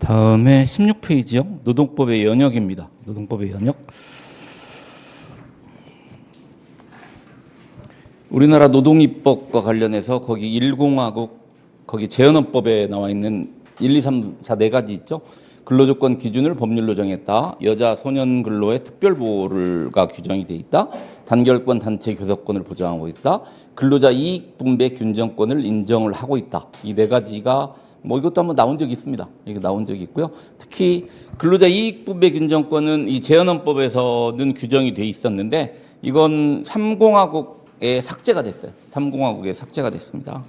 다음에 16페이지요. 노동법의 연역입니다. 노동법의 연역. 우리나라 노동입법과 관련해서 거기 1공화국 거기 재헌헌법에 나와 있는 1, 2, 3, 4 네 가지 있죠. 근로조건 기준을 법률로 정했다. 여자 소년 근로의 특별보호가 규정이 돼 있다. 단결권 단체 교섭권을 보장하고 있다. 근로자 이익 분배 균정권을 인정을 하고 있다. 이 네 가지가 뭐 이것도 한번 나온 적이 있습니다. 이게 나온 적이 있고요. 특히 근로자 이익 분배 균정권은 이 재헌헌법에서는 규정이 돼 있었는데 이건 3공화국에 삭제가 됐어요. 3공화국에 삭제가 됐습니다.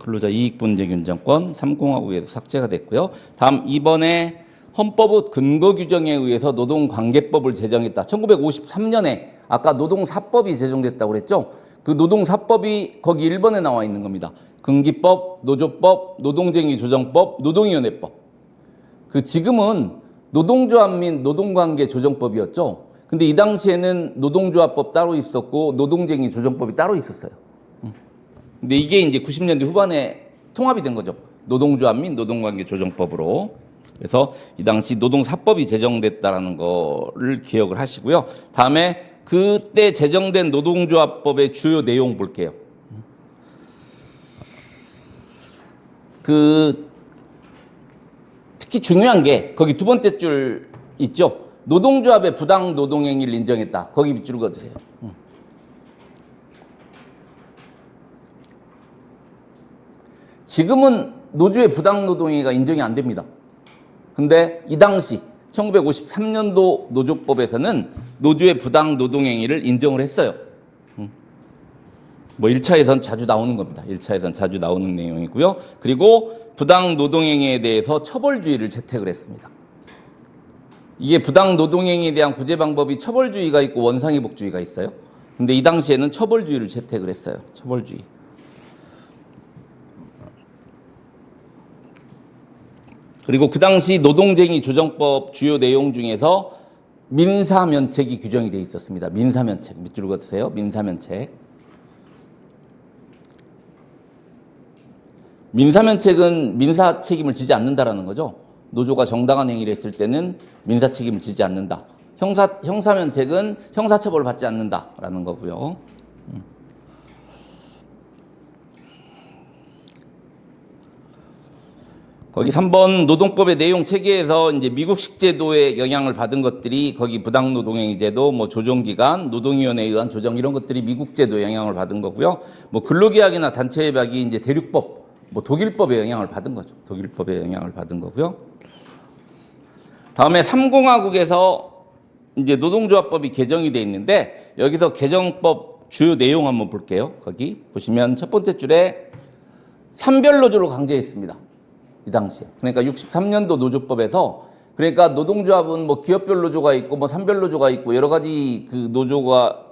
근로자 이익분배균정권 3공화국에서 삭제가 됐고요. 다음 이번에 헌법의 근거 규정에 의해서 노동관계법을 제정했다. 1953년에 아까 노동사법이 제정됐다고 그랬죠. 그 노동사법이 거기 1번에 나와 있는 겁니다. 근기법, 노조법, 노동쟁의 조정법, 노동위원회법. 그 지금은 노동조합 및 노동관계 조정법이었죠. 근데 이 당시에는 노동조합법 따로 있었고 노동쟁의 조정법이 따로 있었어요. 근데 이게 이제 90년대 후반에 통합이 된 거죠. 노동조합 및 노동관계 조정법으로. 그래서 이 당시 노동사법이 제정됐다라는 거를 기억을 하시고요. 다음에 그때 제정된 노동조합법의 주요 내용 볼게요. 특히 중요한 게 거기 두 번째 줄 있죠. 노동조합의 부당 노동행위를 인정했다. 거기 밑줄 그어주세요. 지금은 노조의 부당 노동행위가 인정이 안 됩니다. 근데 이 당시 1953년도 노조법에서는 노조의 부당 노동행위를 인정을 했어요. 뭐 1차에선 자주 나오는 겁니다. 1차에선 자주 나오는 내용이고요. 그리고 부당 노동행위에 대해서 처벌주의를 채택을 했습니다. 이게 부당 노동행위에 대한 구제 방법이 처벌주의가 있고 원상회복주의가 있어요. 근데 이 당시에는 처벌주의를 채택을 했어요. 처벌주의. 그리고 그 당시 노동쟁의 조정법 주요 내용 중에서 민사면책이 규정이 되어 있었습니다. 민사면책. 밑줄 그어주세요. 민사면책. 민사면책은 민사 책임을 지지 않는다라는 거죠. 노조가 정당한 행위를 했을 때는 민사 책임을 지지 않는다. 형사면책은 형사처벌을 받지 않는다라는 거고요. 거기 3번 노동법의 내용 체계에서 이제 미국식 제도의 영향을 받은 것들이 거기 부당노동행위 제도, 뭐 조정기간, 노동위원회에 의한 조정 이런 것들이 미국 제도의 영향을 받은 거고요. 뭐 근로계약이나 단체협약이 이제 대륙법, 뭐 독일법의 영향을 받은 거죠. 독일법의 영향을 받은 거고요. 다음에 3공화국에서 이제 노동조합법이 개정이 돼 있는데 여기서 개정법 주요 내용 한번 볼게요. 거기 보시면 첫 번째 줄에 산별노조를 강제했습니다. 이 당시에. 그러니까 63년도 노조법에서 그러니까 노동조합은 뭐 기업별 노조가 있고 뭐 산별 노조가 있고 여러 가지 그 노조가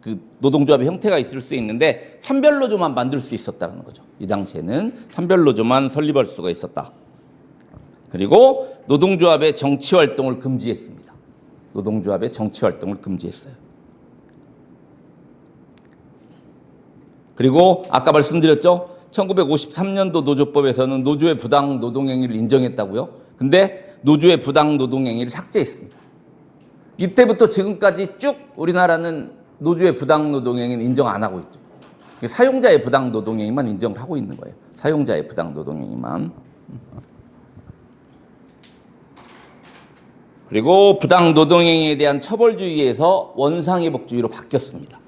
그 노동조합의 형태가 있을 수 있는데 산별 노조만 만들 수 있었다는 거죠. 이 당시에는 산별 노조만 설립할 수가 있었다. 그리고 노동조합의 정치 활동을 금지했습니다. 노동조합의 정치 활동을 금지했어요. 그리고 아까 말씀드렸죠. 1953년도 노조법에서는 노조의 부당 노동행위를 인정했다고요. 근데 노조의 부당 노동행위를 삭제했습니다. 이때부터 지금까지 쭉 우리나라는 노조의 부당 노동행위는 인정 안 하고 있죠. 사용자의 부당 노동행위만 인정을 하고 있는 거예요. 사용자의 부당 노동행위만. 그리고 부당 노동행위에 대한 처벌주의에서 원상회복주의로 바뀌었습니다.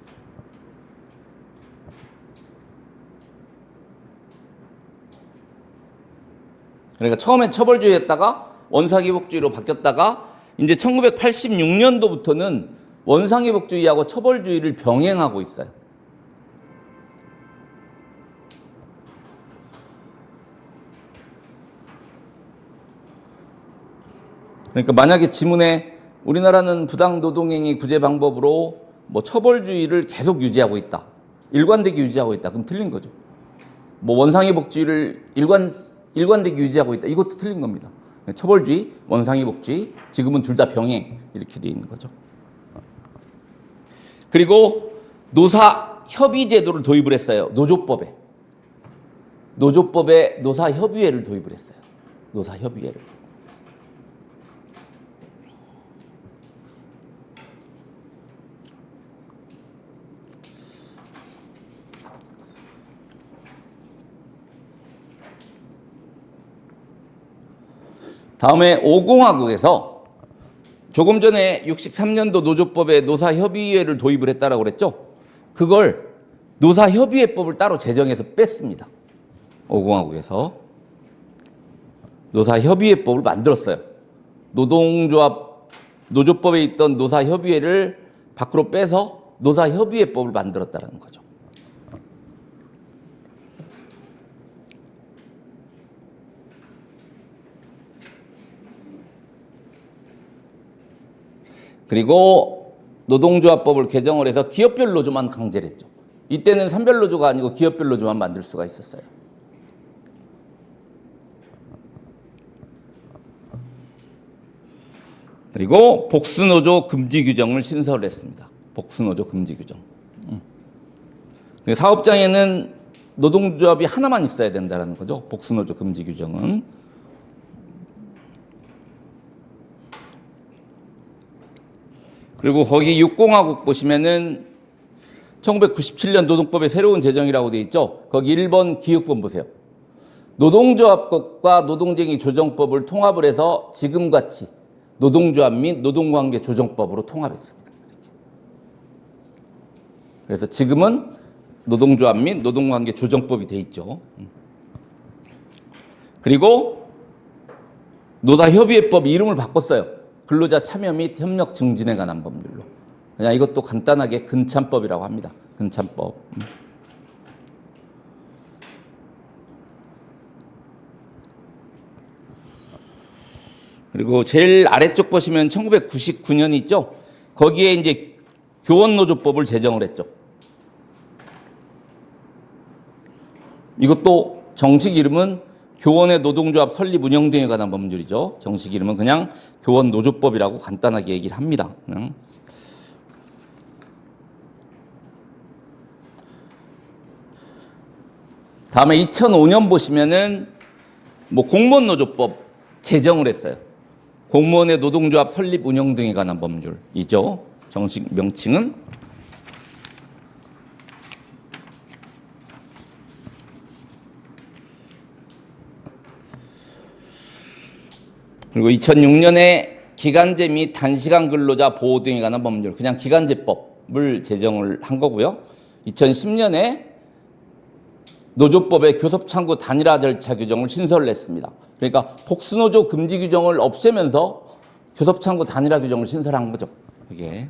그러니까 처음엔 처벌주의였다가 원상회복주의로 바뀌었다가 이제 1986년도부터는 원상회복주의하고 처벌주의를 병행하고 있어요. 그러니까 만약에 지문에 우리나라는 부당노동행위 구제 방법으로 뭐 처벌주의를 계속 유지하고 있다. 일관되게 유지하고 있다. 그럼 틀린 거죠. 뭐 원상회복주의를 일관되게 유지하고 있다. 이것도 틀린 겁니다. 처벌주의, 원상회복주의, 지금은 둘 다 병행 이렇게 돼 있는 거죠. 그리고 노사 협의 제도를 도입을 했어요. 노조법에. 노조법에 노사협의회를 도입을 했어요. 노사협의회를. 다음에 5공화국에서 조금 전에 63년도 노조법에 노사협의회를 도입을 했다라고 그랬죠. 그걸 노사협의회법을 따로 제정해서 뺐습니다. 5공화국에서 노사협의회법을 만들었어요. 노조법에 있던 노사협의회를 밖으로 빼서 노사협의회법을 만들었다는 거죠. 그리고 노동조합법을 개정을 해서 기업별 노조만 강제를 했죠. 이때는 산별 노조가 아니고 기업별 노조만 만들 수가 있었어요. 그리고 복수노조 금지 규정을 신설을 했습니다. 복수노조 금지 규정. 사업장에는 노동조합이 하나만 있어야 된다는 거죠. 복수노조 금지 규정은. 그리고 거기 6공화국 보시면은 1997년 노동법의 새로운 제정이라고 되어 있죠. 거기 1번 기획본 보세요. 노동조합법과 노동쟁의 조정법을 통합을 해서 지금같이 노동조합 및 노동관계 조정법으로 통합했습니다. 그래서 지금은 노동조합 및 노동관계 조정법이 되어 있죠. 그리고 노사협의회법 이름을 바꿨어요. 근로자 참여 및 협력 증진에 관한 법률로. 그냥 이것도 간단하게 근참법이라고 합니다. 근참법. 그리고 제일 아래쪽 보시면 1999년 있죠? 거기에 이제 교원노조법을 제정을 했죠. 이것도 정식 이름은 교원의 노동조합 설립 운영 등에 관한 법률이죠. 정식 이름은 그냥 교원노조법이라고 간단하게 얘기를 합니다. 다음에 2005년 보시면은 공무원노조법 제정을 했어요. 공무원의 노동조합 설립 운영 등에 관한 법률이죠. 정식 명칭은. 그리고 2006년에 기간제 및 단시간 근로자 보호 등에 관한 법률, 그냥 기간제법을 제정을 한 거고요. 2010년에 노조법의 교섭창구 단일화 절차 규정을 신설을 했습니다. 그러니까 복수노조 금지 규정을 없애면서 교섭창구 단일화 규정을 신설한 거죠. 이게.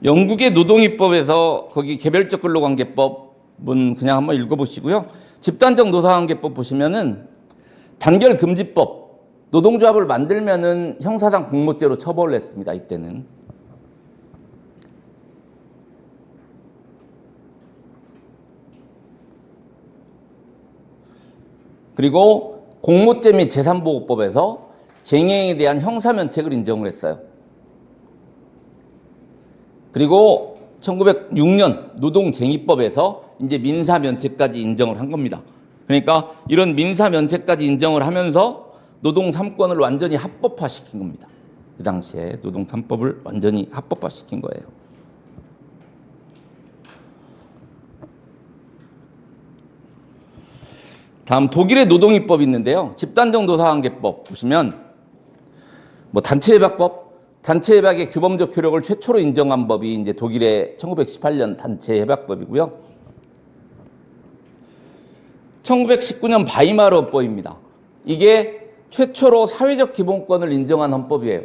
영국의 노동입법에서 거기 개별적 근로관계법은 그냥 한번 읽어보시고요. 집단적 노사관계법 보시면은 단결금지법, 노동조합을 만들면은 형사상 공모죄로 처벌을 했습니다. 이때는. 그리고 공모죄 및 재산보호법에서 쟁행에 대한 형사면책을 인정을 했어요. 그리고 1906년 노동쟁의법에서 이제 민사면책까지 인정을 한 겁니다. 그러니까 이런 민사면책까지 인정을 하면서 노동 3권을 완전히 합법화시킨 겁니다. 그 당시에 노동 3법을 완전히 합법화시킨 거예요. 다음 독일의 노동입법이 있는데요. 집단적 노사관계법 보시면 단체협약법, 단체협약의 규범적 효력을 최초로 인정한 법이 이제 독일의 1918년 단체협약법이고요. 1919년 바이마르 헌법입니다. 이게 최초로 사회적 기본권을 인정한 헌법이에요.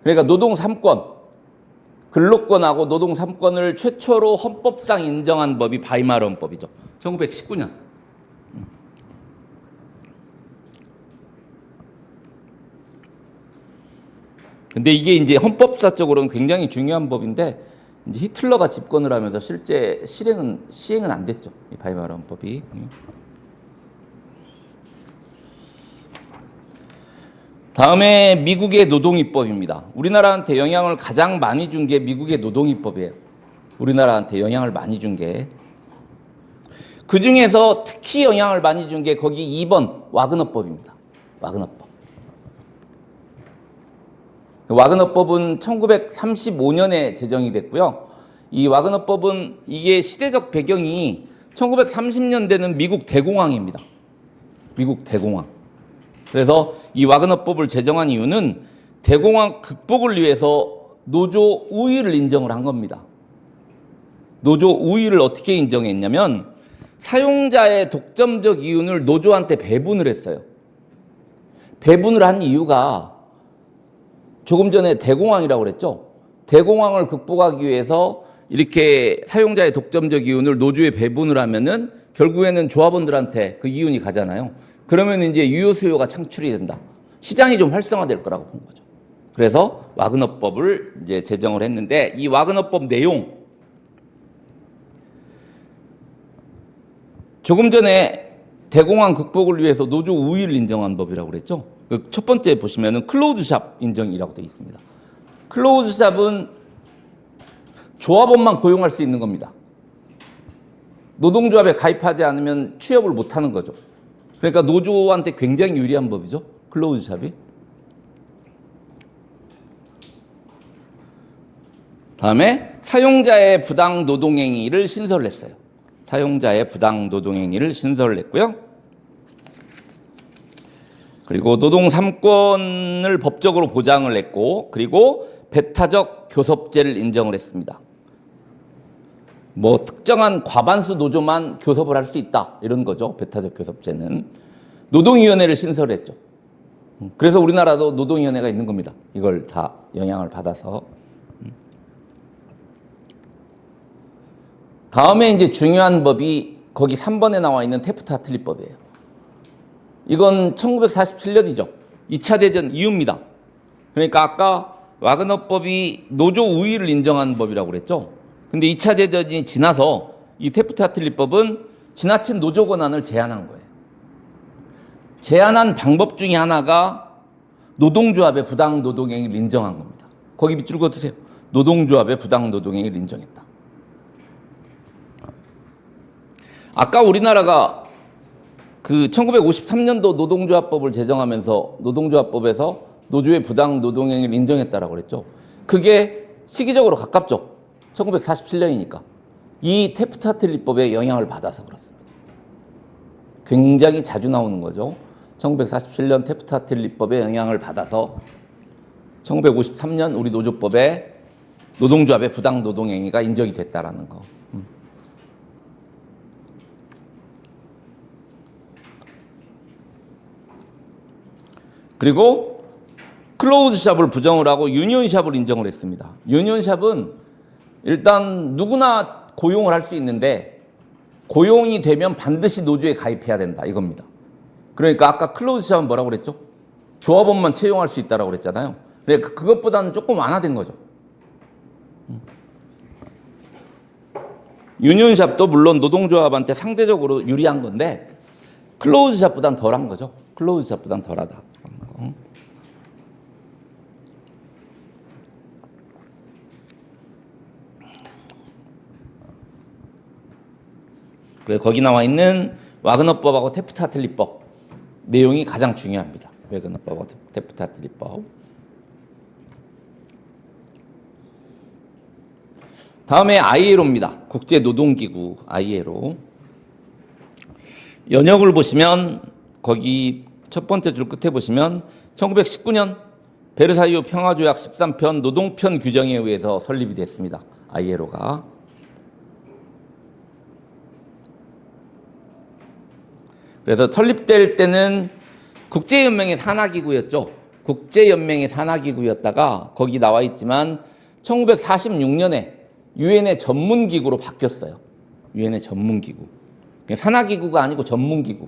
그러니까 노동 3권, 근로권하고 노동 3권을 최초로 헌법상 인정한 법이 바이마르 헌법이죠. 1919년. 근데 이게 이제 헌법사적으로는 굉장히 중요한 법인데 이제 히틀러가 집권을 하면서 실제 시행은 안 됐죠. 이 바이마르 헌법이. 다음에 미국의 노동입법입니다. 우리나라한테 영향을 가장 많이 준 게 미국의 노동입법이에요. 우리나라한테 영향을 많이 준 게. 그 중에서 특히 영향을 많이 준 게 거기 2번 와그너법입니다. 와그너법. 와그너법은 1935년에 제정이 됐고요. 이 와그너법은 이게 시대적 배경이 1930년대는 미국 대공황입니다. 미국 대공황. 그래서 이 와그너법을 제정한 이유는 대공황 극복을 위해서 노조 우위를 인정을 한 겁니다. 노조 우위를 어떻게 인정했냐면 사용자의 독점적 이윤을 노조한테 배분을 했어요. 배분을 한 이유가 조금 전에 대공황이라고 그랬죠. 대공황을 극복하기 위해서 이렇게 사용자의 독점적 이윤을 노조에 배분을 하면은 결국에는 조합원들한테 그 이윤이 가잖아요. 그러면 이제 유효 수요가 창출이 된다. 시장이 좀 활성화될 거라고 본 거죠. 그래서 와그너법을 이제 제정을 했는데 이 와그너법 내용 조금 전에 대공황 극복을 위해서 노조 우위를 인정한 법이라고 그랬죠. 그 첫 번째 보시면은 클로즈샵 인정이라고 되어 있습니다. 클로즈샵은 조합원만 고용할 수 있는 겁니다. 노동조합에 가입하지 않으면 취업을 못 하는 거죠. 그러니까 노조한테 굉장히 유리한 법이죠. 클로즈샵이. 다음에 사용자의 부당 노동행위를 신설을 했어요. 사용자의 부당 노동행위를 신설을 했고요. 그리고 노동 3권을 법적으로 보장을 했고, 그리고 배타적 교섭제를 인정을 했습니다. 뭐 특정한 과반수 노조만 교섭을 할 수 있다 이런 거죠. 배타적 교섭제는. 노동위원회를 신설했죠. 그래서 우리나라도 노동위원회가 있는 겁니다. 이걸 다 영향을 받아서. 다음에 이제 중요한 법이 거기 3번에 나와 있는 테프트-하틀리법이에요. 이건 1947년이죠. 2차 대전 이후입니다. 그러니까 아까 와그너법이 노조 우위를 인정한 법이라고 그랬죠. 근데 2차 대전이 지나서 이 테프트-하틀리법은 지나친 노조 권한을 제한한 거예요. 제한한 방법 중에 하나가 노동조합의 부당 노동행위를 인정한 겁니다. 거기 밑줄 그어두세요. 노동조합의 부당 노동행위를 인정했다. 아까 우리나라가 그 1953년도 노동조합법을 제정하면서 노동조합법에서 노조의 부당 노동행위를 인정했다라고 그랬죠. 그게 시기적으로 가깝죠. 1947년이니까. 이 테프트-하틀리법의 영향을 받아서 그렇습니다. 굉장히 자주 나오는 거죠. 1947년 테프트-하틀리법의 영향을 받아서 1953년 우리 노조법에 노동조합의 부당 노동행위가 인정이 됐다라는 거. 그리고 클로즈샵을 부정을 하고 유니온샵을 인정을 했습니다. 유니온샵은 일단 누구나 고용을 할 수 있는데 고용이 되면 반드시 노조에 가입해야 된다 이겁니다. 그러니까 아까 클로즈샵은 뭐라고 그랬죠? 조합원만 채용할 수 있다고 그랬잖아요. 그러니까 그것보다는 조금 완화된 거죠. 유니온샵도 물론 노동조합한테 상대적으로 유리한 건데 클로즈샵보다는 덜한 거죠. 클로즈샵보다는 덜하다. 그래서 거기 나와 있는 와그너법하고 테프트-하틀리법 내용이 가장 중요합니다. 와그너법하고 테프트-하틀리법. 다음에 ILO입니다. 국제노동기구 ILO. 연역을 보시면 거기 첫 번째 줄 끝에 보시면 1919년 베르사유 평화조약 13편 노동편 규정에 의해서 설립이 됐습니다. ILO가. 그래서 설립될 때는 국제연맹의 산하기구였죠. 국제연맹의 산하기구였다가 거기 나와 있지만 1946년에 유엔의 전문기구로 바뀌었어요. 유엔의 전문기구. 산하기구가 아니고 전문기구.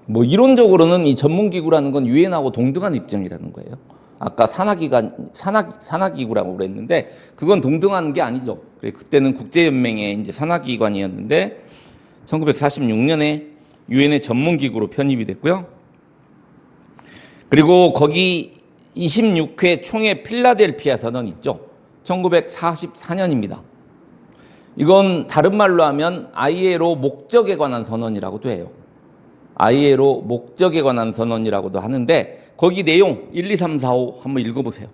뭐 이론적으로는 이 전문기구라는 건 유엔하고 동등한 입장이라는 거예요. 아까 산하기구라고 그랬는데 그건 동등한 게 아니죠. 그때는 국제연맹의 이제 산하기관이었는데 1946년에 유엔의 전문기구로 편입이 됐고요. 그리고 거기 26회 총회 필라델피아 선언 있죠. 1944년입니다. 이건 다른 말로 하면 ILO 목적에 관한 선언이라고도 해요. ILO 목적에 관한 선언이라고도 하는데 거기 내용 1, 2, 3, 4, 5 한번 읽어보세요.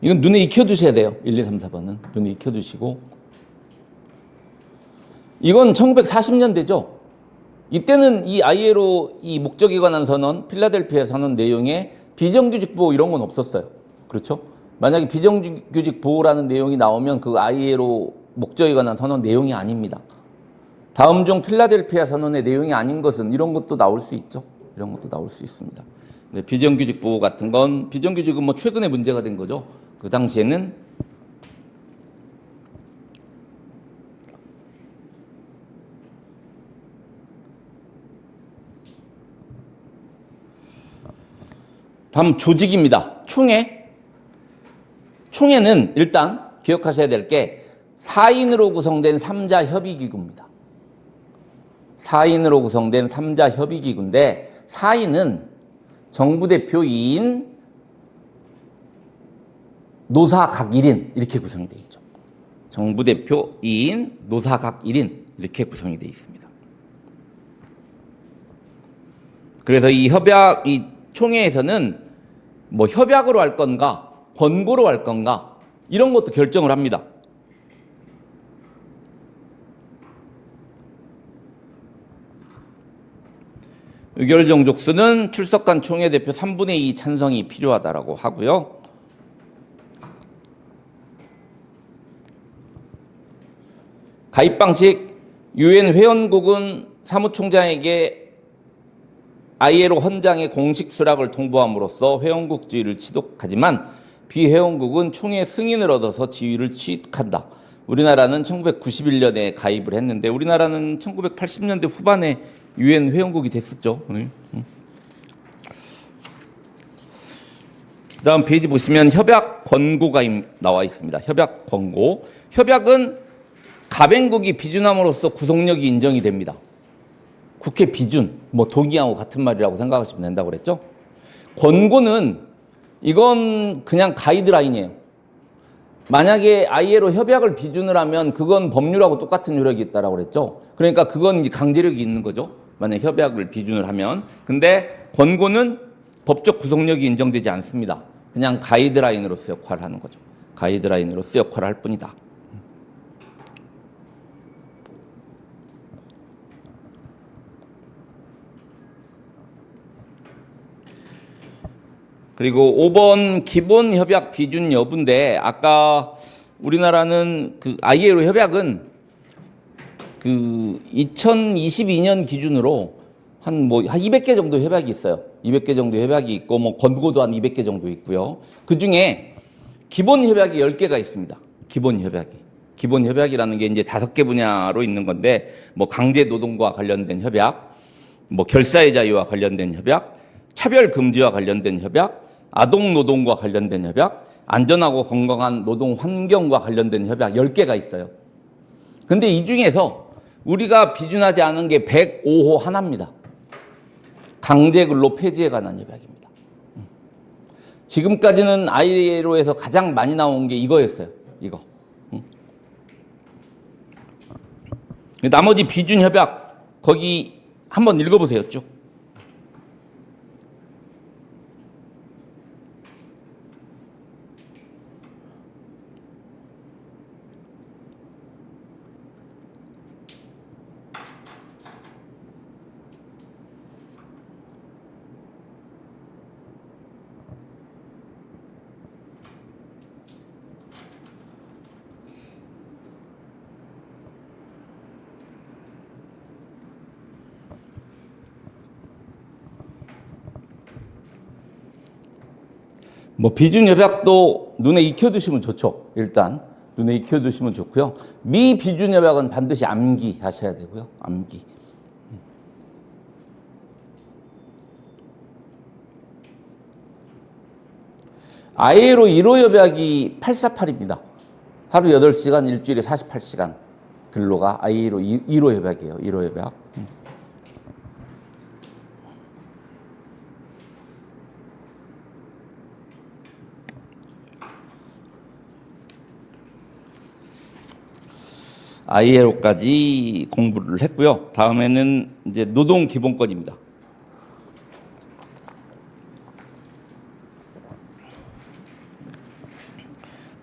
이건 눈에 익혀두셔야 돼요. 1, 2, 3, 4번은. 눈에 익혀두시고. 이건 1940년대죠. 이때는 이 ILO 이 목적에 관한 선언, 필라델피아 선언 내용에 비정규직 보호 이런 건 없었어요. 그렇죠? 만약에 비정규직 보호라는 내용이 나오면 그 ILO 목적에 관한 선언 내용이 아닙니다. 다음 중 필라델피아 선언의 내용이 아닌 것은 이런 것도 나올 수 있죠. 이런 것도 나올 수 있습니다. 네, 비정규직 보호 같은 건 비정규직은 뭐 최근에 문제가 된 거죠. 그 당시에는 다음 조직입니다. 총회. 총회는 일단 기억하셔야 될 게 4인으로 구성된 3자 협의기구입니다. 4인으로 구성된 3자 협의기구인데 4인은 정부 대표 2인, 노사 각 1인 이렇게 구성이 되어 있죠. 정부 대표 2인, 노사 각 1인 이렇게 구성이 되어 있습니다. 그래서 이 총회에서는 뭐 협약으로 할 건가, 권고로 할 건가 이런 것도 결정을 합니다. 의결 정족수는 출석한 총회 대표 3분의 2 찬성이 필요하다라고 하고요. 가입 방식, 유엔 회원국은 사무총장에게 ILO 헌장의 공식 수락을 통보함으로써 회원국 지위를 취득하지만 비회원국은 총회 승인을 얻어서 지위를 취득한다. 우리나라는 1991년에 가입을 했는데 우리나라는 1980년대 후반에 유엔 회원국이 됐었죠. 그 다음 페이지 보시면 협약 권고가 나와 있습니다. 협약 권고. 협약은 가변국이 비준함으로써 구속력이 인정이 됩니다. 국회 비준, 뭐 동의하고 같은 말이라고 생각하시면 된다고 그랬죠. 권고는 이건 그냥 가이드라인이에요. 만약에 ILO 협약을 비준을 하면 그건 법률하고 똑같은 효력이 있다라고 그랬죠. 그러니까 그건 강제력이 있는 거죠. 만약 협약을 비준을 하면. 근데 권고는 법적 구속력이 인정되지 않습니다. 그냥 가이드라인으로서 역할을 하는 거죠. 가이드라인으로서 역할을 할 뿐이다. 그리고 5번 기본 협약 비준 여부인데 아까 우리나라는 그 ILO 협약은 그 2022년 기준으로 한 200개 정도 협약이 있어요. 200개 정도 협약이 있고 뭐 권고도 한 200개 정도 있고요. 그중에 기본 협약이 10개가 있습니다. 기본 협약이. 기본 협약이라는 게 이제 5개 분야로 있는 건데 뭐 강제 노동과 관련된 협약, 뭐 결사의 자유와 관련된 협약, 차별 금지와 관련된 협약, 아동 노동과 관련된 협약, 안전하고 건강한 노동 환경과 관련된 협약 10개가 있어요. 근데 이 중에서 우리가 비준하지 않은 게 105호 하나입니다. 강제 근로 폐지에 관한 협약입니다. 지금까지는 ILO에서 가장 많이 나온 게 이거였어요. 이거. 나머지 비준 협약 거기 한번 읽어보세요. 쭉. 뭐 비준 협약도 눈에 익혀두시면 좋죠. 일단 눈에 익혀두시면 좋고요. 미비준협약은 반드시 암기하셔야 되고요. 암기. ILO 1호 협약이 848입니다. 하루 8시간, 일주일에 48시간 근로가 ILO 1호 협약이에요. 1호 협약. ILO까지 공부를 했고요. 다음에는 이제 노동기본권입니다.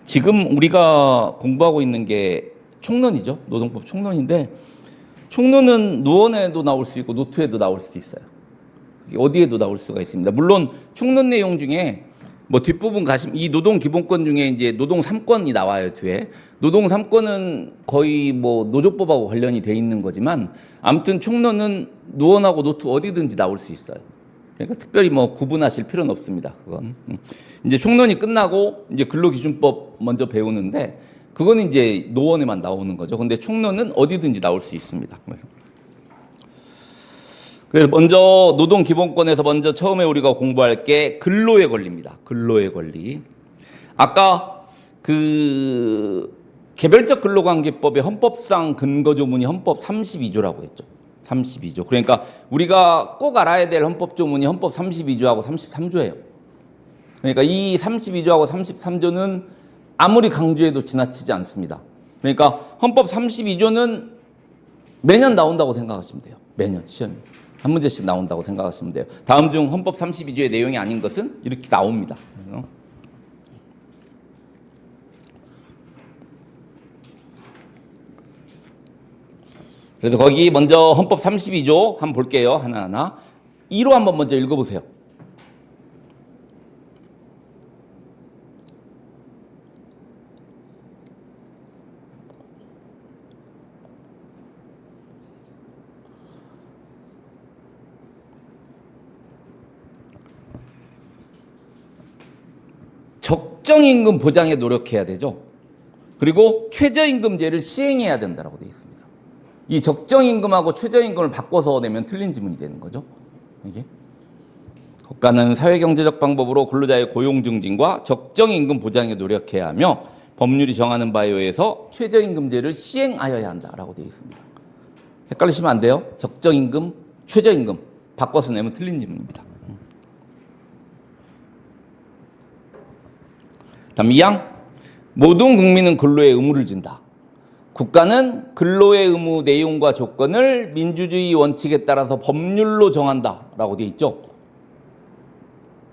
지금 우리가 공부하고 있는 게 총론이죠. 노동법 총론인데 총론은 노원에도 나올 수 있고 노트에도 나올 수도 있어요. 어디에도 나올 수가 있습니다. 물론 총론 내용 중에 뭐 뒷부분 가시면 이 노동 기본권 중에 이제 노동 3권이 나와요, 뒤에. 노동 3권은 거의 뭐 노조법하고 관련이 돼 있는 거지만 아무튼 총론은 노원하고 노트 어디든지 나올 수 있어요. 그러니까 특별히 뭐 구분하실 필요는 없습니다. 그건. 이제 총론이 끝나고 이제 근로기준법 먼저 배우는데 그건 이제 노원에만 나오는 거죠. 근데 총론은 어디든지 나올 수 있습니다. 그래서 먼저 노동기본권에서 먼저 처음에 우리가 공부할 게 근로의 권리입니다. 근로의 권리. 아까 그 개별적 근로관계법의 헌법상 근거조문이 헌법 32조라고 했죠. 32조. 그러니까 우리가 꼭 알아야 될 헌법조문이 헌법 32조하고 33조예요. 그러니까 이 32조하고 33조는 아무리 강조해도 지나치지 않습니다. 그러니까 헌법 32조는 매년 나온다고 생각하시면 돼요. 매년 시험에. 한 문제씩 나온다고 생각하시면 돼요. 다음 중 헌법 32조의 내용이 아닌 것은 이렇게 나옵니다. 그래서 거기 먼저 헌법 32조 한번 볼게요. 하나하나. 1호 한번 먼저 읽어보세요. 적정임금 보장에 노력해야 되죠. 그리고 최저임금제를 시행해야 된다고 되어 있습니다. 이 적정임금하고 최저임금을 바꿔서 내면 틀린 지문이 되는 거죠. 이게. 국가는 사회경제적 방법으로 근로자의 고용 증진과 적정임금 보장에 노력해야 하며 법률이 정하는 바에 의해서 최저임금제를 시행하여야 한다라고 되어 있습니다. 헷갈리시면 안 돼요. 적정임금, 최저임금 바꿔서 내면 틀린 지문입니다. 다음 2항. 모든 국민은 근로의 의무를 진다. 국가는 근로의 의무 내용과 조건을 민주주의 원칙에 따라서 법률로 정한다라고 되어 있죠.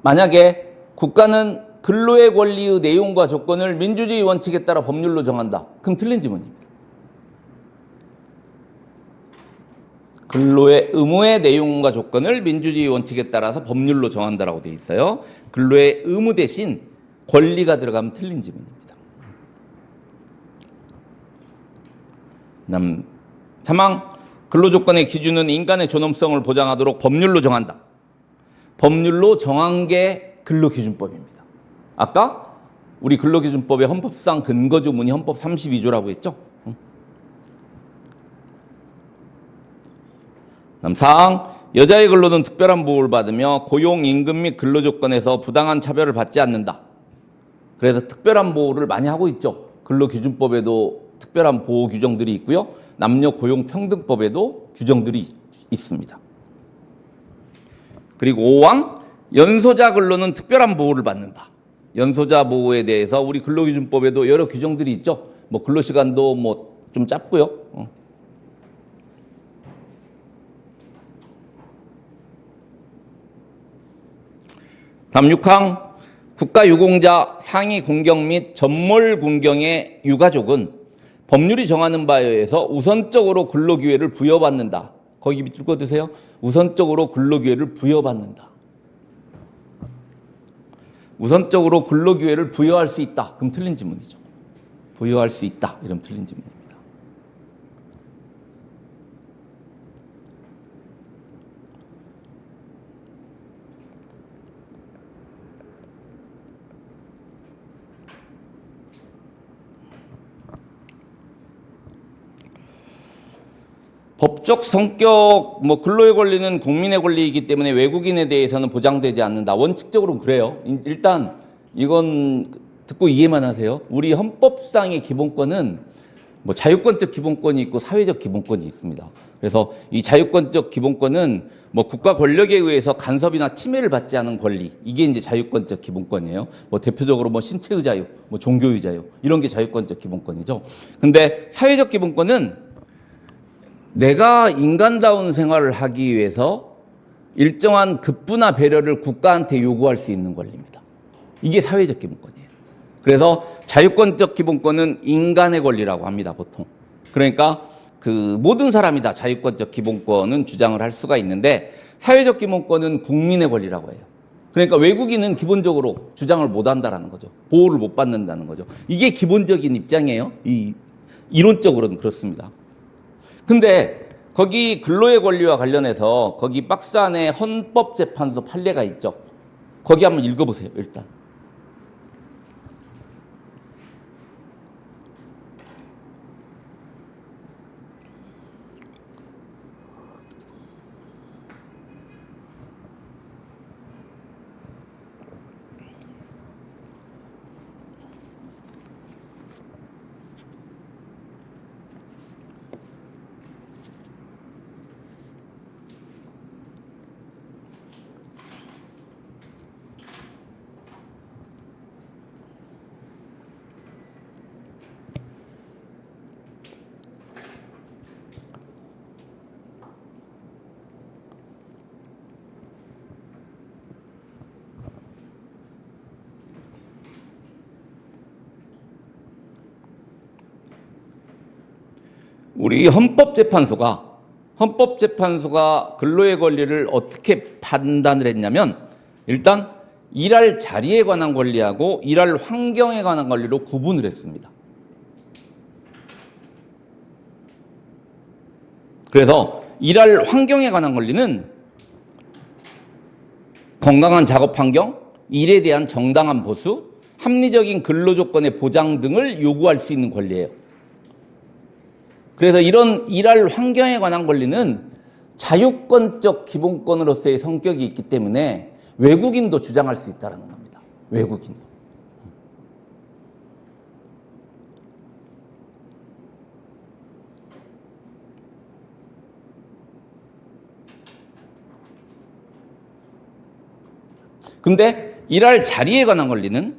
만약에 국가는 근로의 권리의 내용과 조건을 민주주의 원칙에 따라 법률로 정한다. 그럼 틀린 지문입니다. 근로의 의무의 내용과 조건을 민주주의 원칙에 따라서 법률로 정한다라고 되어 있어요. 근로의 의무 대신 권리가 들어가면 틀린 지문입니다. 다음 3항. 근로조건의 기준은 인간의 존엄성을 보장하도록 법률로 정한다. 법률로 정한 게 근로기준법입니다. 아까 우리 근로기준법의 헌법상 근거조문이 헌법 32조라고 했죠. 다음 4항. 여자의 근로는 특별한 보호를 받으며 고용, 임금 및 근로조건에서 부당한 차별을 받지 않는다. 그래서 특별한 보호를 많이 하고 있죠. 근로기준법에도 특별한 보호 규정들이 있고요. 남녀 고용평등법에도 규정들이 있습니다. 그리고 5항. 연소자 근로는 특별한 보호를 받는다. 연소자 보호에 대해서 우리 근로기준법에도 여러 규정들이 있죠. 뭐 근로시간도 뭐 좀 짧고요. 다음 6항. 국가유공자 상위 공경 및 전몰 군경의 유가족은 법률이 정하는 바에 의해서 우선적으로 근로기회를 부여받는다. 거기 읽어두세요. 우선적으로 근로기회를 부여받는다. 우선적으로 근로기회를 부여할 수 있다. 그럼 틀린 지문이죠. 부여할 수 있다. 이러면 틀린 지문입니다. 법적 성격, 근로의 권리는 국민의 권리이기 때문에 외국인에 대해서는 보장되지 않는다. 원칙적으로 그래요. 일단 이건 듣고 이해만 하세요. 우리 헌법상의 기본권은 자유권적 기본권이 있고 사회적 기본권이 있습니다. 그래서 이 자유권적 기본권은 국가 권력에 의해서 간섭이나 침해를 받지 않은 권리, 이게 이제 자유권적 기본권이에요. 대표적으로 신체의 자유, 종교의 자유, 이런 게 자유권적 기본권이죠. 근데 사회적 기본권은 내가 인간다운 생활을 하기 위해서 일정한 급부나 배려를 국가한테 요구할 수 있는 권리입니다. 이게 사회적 기본권이에요. 그래서 자유권적 기본권은 인간의 권리라고 합니다, 보통. 그러니까 모든 사람이 다 자유권적 기본권은 주장을 할 수가 있는데 사회적 기본권은 국민의 권리라고 해요. 그러니까 외국인은 기본적으로 주장을 못 한다라는 거죠. 보호를 못 받는다는 거죠. 이게 기본적인 입장이에요. 이론적으로는 그렇습니다. 근데 거기 근로의 권리와 관련해서 거기 박스 안에 헌법재판소 판례가 있죠. 거기 한번 읽어보세요, 일단. 우리 헌법재판소가 근로의 권리를 어떻게 판단을 했냐면 일단 일할 자리에 관한 권리하고 일할 환경에 관한 권리로 구분을 했습니다. 그래서 일할 환경에 관한 권리는 건강한 작업 환경, 일에 대한 정당한 보수, 합리적인 근로 조건의 보장 등을 요구할 수 있는 권리예요. 그래서 이런 일할 환경에 관한 권리는 자유권적 기본권으로서의 성격이 있기 때문에 외국인도 주장할 수 있다는 겁니다. 외국인도. 근데 일할 자리에 관한 권리는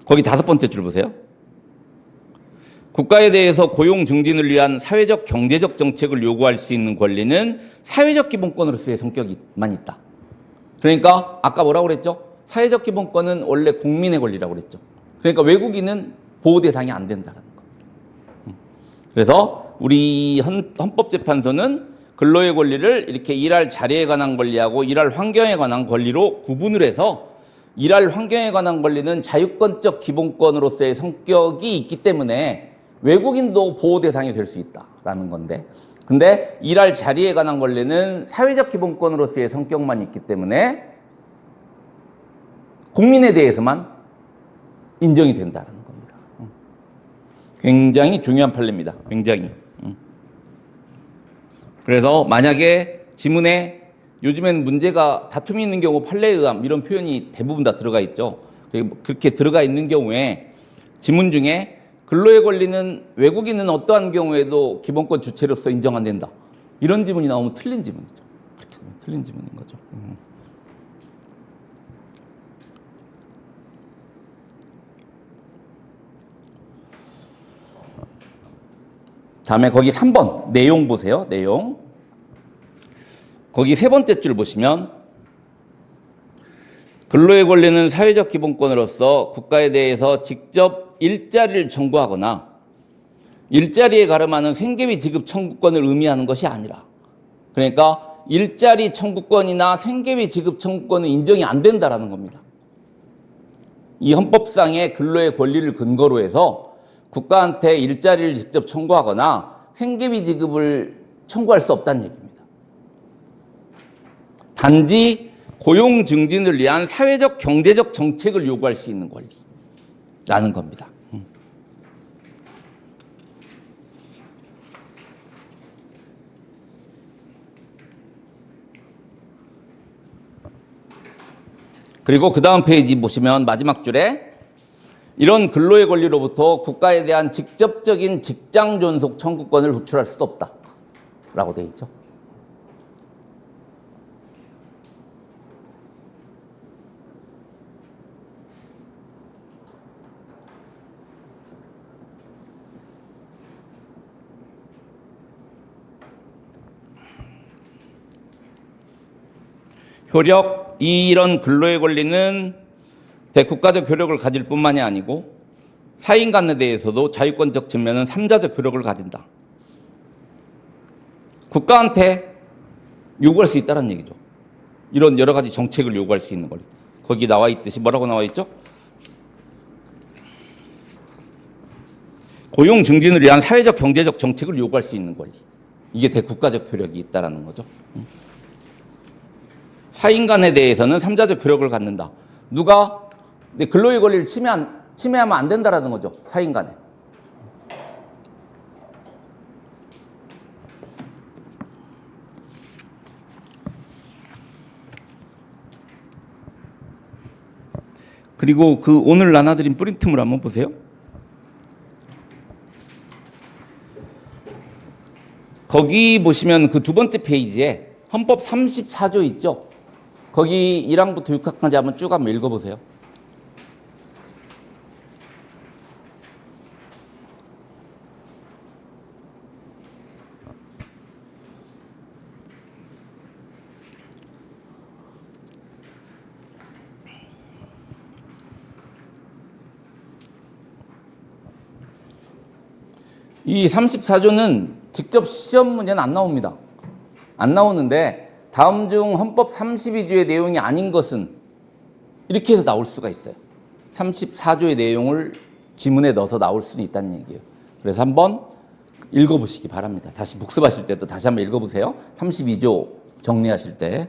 거기 5번째 줄 보세요. 국가에 대해서 고용 증진을 위한 사회적 경제적 정책을 요구할 수 있는 권리는 사회적 기본권으로서의 성격만 있다. 그러니까 아까 뭐라고 그랬죠? 사회적 기본권은 원래 국민의 권리라고 그랬죠. 그러니까 외국인은 보호 대상이 안 된다는 겁니다. 그래서 우리 헌법재판소는 근로의 권리를 이렇게 일할 자리에 관한 권리하고 일할 환경에 관한 권리로 구분을 해서 일할 환경에 관한 권리는 자유권적 기본권으로서의 성격이 있기 때문에 외국인도 보호 대상이 될 수 있다라는 건데, 근데 일할 자리에 관한 권리는 사회적 기본권으로서의 성격만 있기 때문에 국민에 대해서만 인정이 된다는 겁니다. 굉장히 중요한 판례입니다. 굉장히. 그래서 만약에 지문에 요즘엔 문제가 다툼이 있는 경우 판례에 의함 이런 표현이 대부분 다 들어가 있죠. 그렇게 들어가 있는 경우에 지문 중에 근로의 권리는 외국인은 어떠한 경우에도 기본권 주체로서 인정 안 된다. 이런 지문이 나오면 틀린 지문이죠. 그렇게 되면 틀린 지문인 거죠. 다음에 거기 3번 내용 보세요. 내용. 거기 3번째 줄 보시면 근로의 권리는 사회적 기본권으로서 국가에 대해서 직접 일자리를 청구하거나 일자리에 가름하는 생계비 지급 청구권을 의미하는 것이 아니라, 그러니까 일자리 청구권이나 생계비 지급 청구권은 인정이 안 된다라는 겁니다. 이 헌법상의 근로의 권리를 근거로 해서 국가한테 일자리를 직접 청구하거나 생계비 지급을 청구할 수 없다는 얘기입니다. 단지 고용 증진을 위한 사회적 경제적 정책을 요구할 수 있는 권리라는 겁니다. 그리고 그 다음 페이지 보시면 마지막 줄에 이런 근로의 권리로부터 국가에 대한 직접적인 직장 존속 청구권을 호출할 수도 없다 라고 되어 있죠. 효력, 이런 근로의 권리는 대국가적 효력을 가질 뿐만이 아니고 사인 간에 대해서도 자유권적 측면은 3자적 효력을 가진다. 국가한테 요구할 수 있다는 얘기죠. 이런 여러 가지 정책을 요구할 수 있는 권리. 거기 나와 있듯이 뭐라고 나와 있죠? 고용 증진을 위한 사회적 경제적 정책을 요구할 수 있는 권리. 이게 대국가적 효력이 있다는 거죠. 사인 간에 대해서는 3자적 효력을 갖는다. 누가 근로의 권리를 침해하면 안 된다라는 거죠. 사인 간에. 그리고 그 오늘 나눠드린 프린트물 한번 보세요. 거기 보시면 그 두 번째 페이지에 헌법 34조 있죠. 거기 1항부터 6항까지 한번 쭉 한번 읽어보세요. 이 34조는 직접 시험 문제는 안 나옵니다. 안 나오는데 다음 중 헌법 32조의 내용이 아닌 것은 이렇게 해서 나올 수가 있어요. 34조의 내용을 지문에 넣어서 나올 수는 있다는 얘기예요. 그래서 한번 읽어보시기 바랍니다. 다시 복습하실 때도 다시 한번 읽어보세요. 32조 정리하실 때.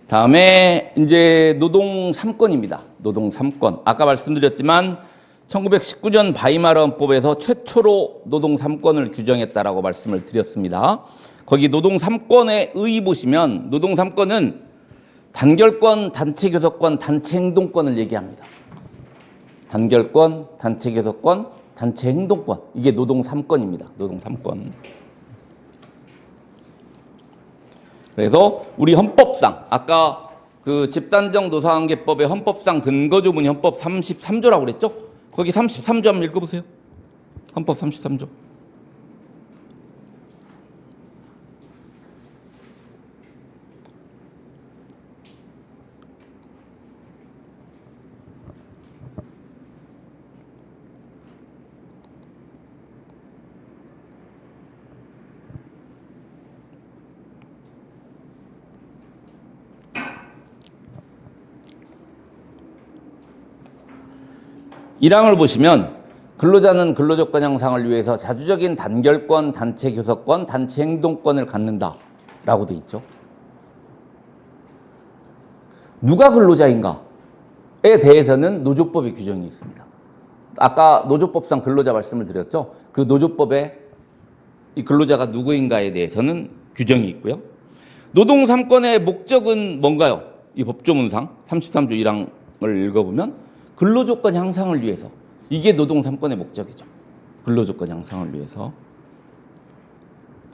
다음에 이제 노동 3권입니다. 노동 3권. 아까 말씀드렸지만 1919년 바이마르 헌법에서 최초로 노동 3권을 규정했다라고 말씀을 드렸습니다. 거기 노동 3권의 의 보시면 노동 3권은 단결권, 단체 교섭권, 단체 행동권을 얘기합니다. 단결권, 단체 교섭권, 단체 행동권. 이게 노동 3권입니다. 노동 3권. 그래서 우리 헌법상 아까 그 집단적 노사관계법의 헌법상 근거조문이 헌법 33조라고 그랬죠? 거기 33조 한번 읽어보세요. 헌법 33조. 일 항을 보시면 근로자는 근로조건 향상을 위해서 자주적인 단결권, 단체 교섭권, 단체 행동권을 갖는다라고 돼 있죠. 누가 근로자인가에 대해서는 노조법의 규정이 있습니다. 아까 노조법상 근로자 말씀을 드렸죠. 그 노조법에 이 근로자가 누구인가에 대해서는 규정이 있고요. 노동 3권의 목적은 뭔가요? 이 법조문상 33조 1항을 읽어보면 근로조건 향상을 위해서, 이게 노동 3권의 목적이죠. 근로조건 향상을 위해서.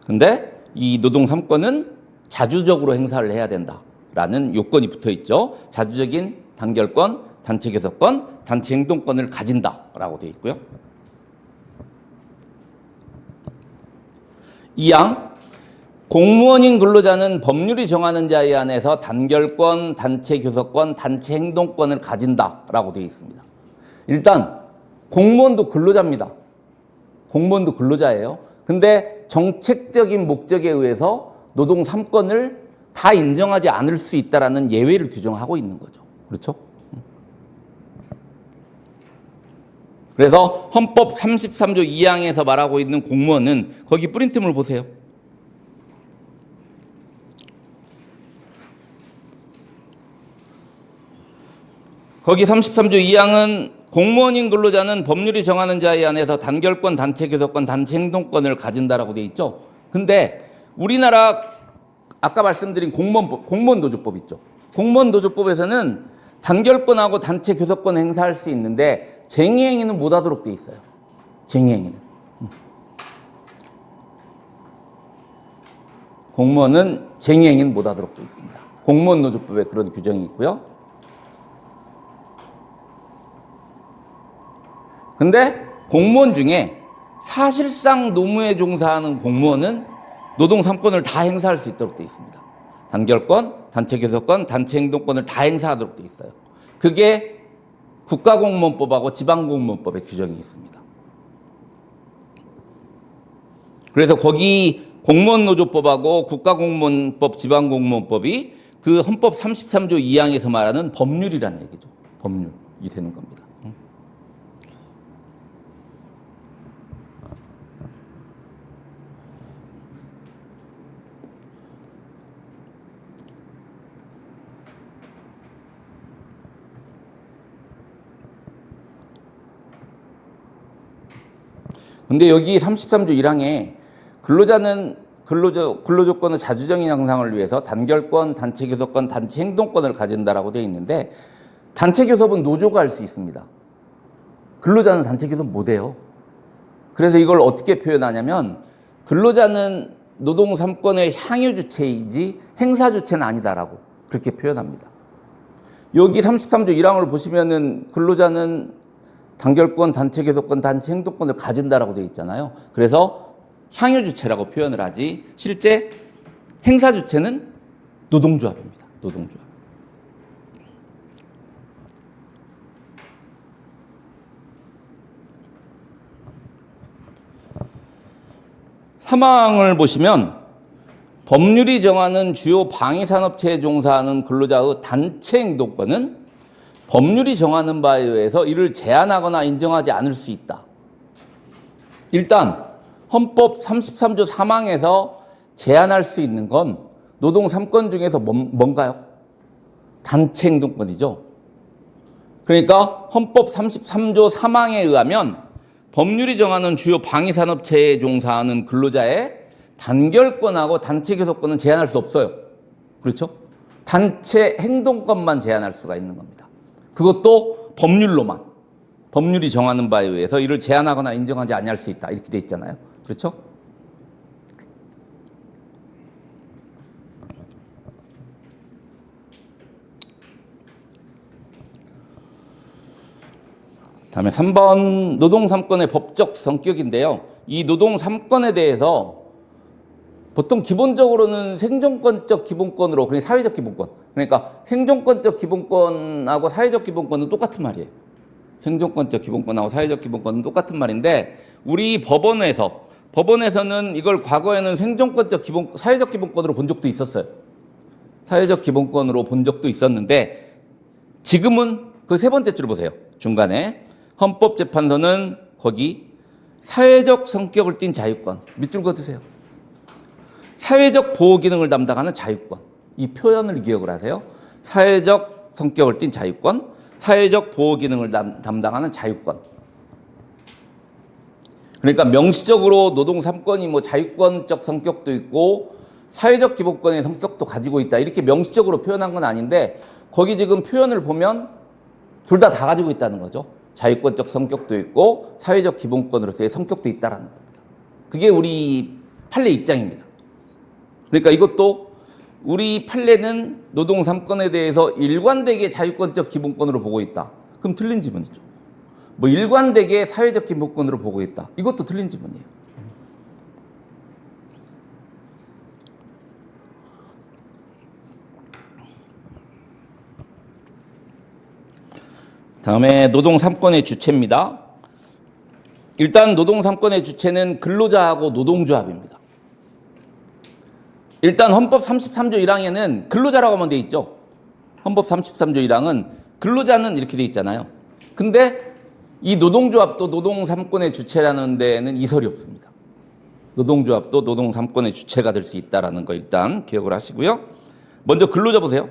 근데 이 노동 3권은 자주적으로 행사를 해야 된다라는 요건이 붙어 있죠. 자주적인 단결권, 단체 교섭권, 단체 행동권을 가진다라고 되어 있고요. 2항, 공무원인 근로자는 법률이 정하는 자에 한해서 단결권, 단체 교섭권, 단체 행동권을 가진다라고 되어 있습니다. 일단 공무원도 근로자입니다. 공무원도 근로자예요. 근데 정책적인 목적에 의해서 노동 3권을 다 인정하지 않을 수 있다라는 예외를 규정하고 있는 거죠. 그렇죠? 그래서 헌법 33조 2항에서 말하고 있는 공무원은 거기 프린트물 보세요. 거기 33조 2항은 공무원인 근로자는 법률이 정하는 자에 한해서 단결권, 단체 교섭권, 단체 행동권을 가진다라고 돼 있죠. 근데 우리나라 아까 말씀드린 공무원 노조법 있죠. 공무원 노조법에서는 단결권하고 단체 교섭권 행사할 수 있는데 쟁의행위는 못하도록 돼 있어요. 쟁의행위는. 공무원은 쟁의행위는 못하도록 돼 있습니다. 공무원 노조법에 그런 규정이 있고요. 근데 공무원 중에 사실상 노무에 종사하는 공무원은 노동 3권을 다 행사할 수 있도록 돼 있습니다. 단결권, 단체 교섭권, 단체 행동권을 다 행사하도록 돼 있어요. 그게 국가공무원법하고 지방공무원법에 규정이 있습니다. 그래서 거기 공무원노조법하고 국가공무원법, 지방공무원법이 그 헌법 33조 2항에서 말하는 법률이라는 얘기죠. 법률이 되는 겁니다. 근데 여기 33조 1항에 근로자는 근로조건의 자주적인 향상을 위해서 단결권, 단체 교섭권, 단체 행동권을 가진다라고 되어 있는데 단체 교섭은 노조가 할 수 있습니다. 근로자는 단체 교섭 못 해요. 그래서 이걸 어떻게 표현하냐면 근로자는 노동 3권의 향유 주체이지 행사 주체는 아니다라고 그렇게 표현합니다. 여기 33조 1항을 보시면은 근로자는 단결권, 단체 교섭권, 단체 행동권을 가진다라고 되어 있잖아요. 그래서 향유 주체라고 표현을 하지 실제 행사 주체는 노동조합입니다. 노동조합. 사망을 보시면 법률이 정하는 주요 방위산업체에 종사하는 근로자의 단체 행동권은 법률이 정하는 바에 의해서 이를 제한하거나 인정하지 않을 수 있다. 일단 헌법 33조 3항에서 제한할 수 있는 건 노동 3권 중에서 뭔가요? 단체 행동권이죠. 그러니까 헌법 33조 3항에 의하면 법률이 정하는 주요 방위산업체에 종사하는 근로자의 단결권하고 단체 교섭권은 제한할 수 없어요. 그렇죠? 단체 행동권만 제한할 수가 있는 겁니다. 그것도 법률로만. 법률이 정하는 바에 의해서 이를 제한하거나 인정하지 아니할 수 있다. 이렇게 돼 있잖아요. 그렇죠? 다음에 3번 노동 3권의 법적 성격인데요. 이 노동 3권에 대해서 보통 기본적으로는 생존권적 기본권으로, 그러니까 사회적 기본권. 그러니까 생존권적 기본권하고 사회적 기본권은 똑같은 말이에요. 생존권적 기본권하고 사회적 기본권은 똑같은 말인데 우리 법원에서는 이걸 과거에는 생존권적 사회적 기본권으로 본 적도 있었어요. 사회적 기본권으로 본 적도 있었는데 지금은 그 세 번째 줄 보세요. 중간에 헌법재판소는 거기 사회적 성격을 띤 자유권 밑줄 그어두세요. 사회적 보호 기능을 담당하는 자유권. 이 표현을 기억을 하세요. 사회적 성격을 띤 자유권, 사회적 보호 기능을 담당하는 자유권. 그러니까 명시적으로 노동 3권이 뭐 자유권적 성격도 있고 사회적 기본권의 성격도 가지고 있다. 이렇게 명시적으로 표현한 건 아닌데 거기 지금 표현을 보면 둘 다 가지고 있다는 거죠. 자유권적 성격도 있고 사회적 기본권으로서의 성격도 있다라는 겁니다. 그게 우리 판례 입장입니다. 그러니까 이것도 우리 판례는 노동 3권에 대해서 일관되게 자유권적 기본권으로 보고 있다. 그럼 틀린 지문이죠. 뭐 일관되게 사회적 기본권으로 보고 있다. 이것도 틀린 지문이에요. 다음에 노동 3권의 주체입니다. 일단 노동 3권의 주체는 근로자하고 노동조합입니다. 일단 헌법 33조 1항에는 근로자라고만 돼 있죠. 헌법 33조 1항은 근로자는 이렇게 돼 있잖아요. 근데 이 노동조합도 노동 3권의 주체라는 데에는 이설이 없습니다. 노동조합도 노동 3권의 주체가 될 수 있다는 거 일단 기억을 하시고요. 먼저 근로자 보세요.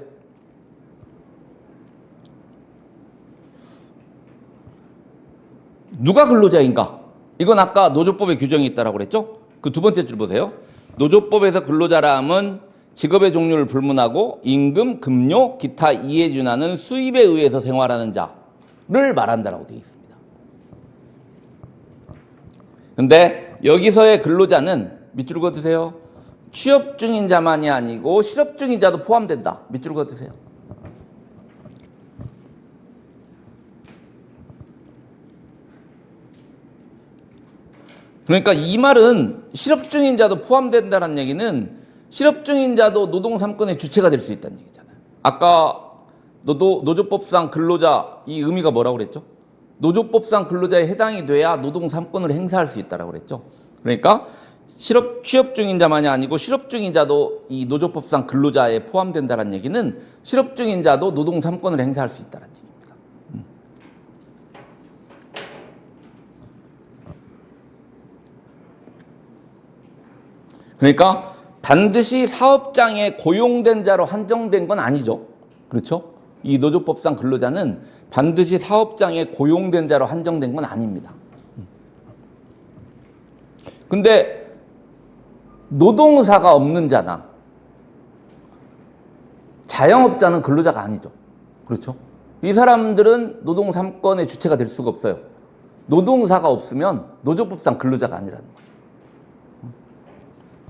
누가 근로자인가? 이건 아까 노조법에 규정이 있다고 그랬죠? 그 두 번째 줄 보세요. 노조법에서 근로자라 함은 직업의 종류를 불문하고 임금, 급료, 기타 이에 준하는 수입에 의해서 생활하는 자를 말한다라고 되어 있습니다. 근데 여기서의 근로자는 밑줄 그어두세요. 취업 중인 자만이 아니고 실업 중인 자도 포함된다. 밑줄 그어두세요. 그러니까 이 말은 실업 중인 자도 포함된다는 얘기는 실업 중인 자도 노동 3권의 주체가 될 수 있다는 얘기잖아요. 아까 노조법상 근로자 이 의미가 뭐라고 그랬죠? 노조법상 근로자에 해당이 돼야 노동 3권을 행사할 수 있다라고 그랬죠. 그러니까 취업 중인 자만이 아니고 실업 중인 자도 이 노조법상 근로자에 포함된다는 얘기는 실업 중인 자도 노동 3권을 행사할 수 있다는 얘기입니다. 그러니까 반드시 사업장에 고용된 자로 한정된 건 아니죠. 그렇죠? 이 노조법상 근로자는 반드시 사업장에 고용된 자로 한정된 건 아닙니다. 근데 노동사가 없는 자나 자영업자는 근로자가 아니죠. 그렇죠? 이 사람들은 노동 3권의 주체가 될 수가 없어요. 노동사가 없으면 노조법상 근로자가 아니라는 거죠.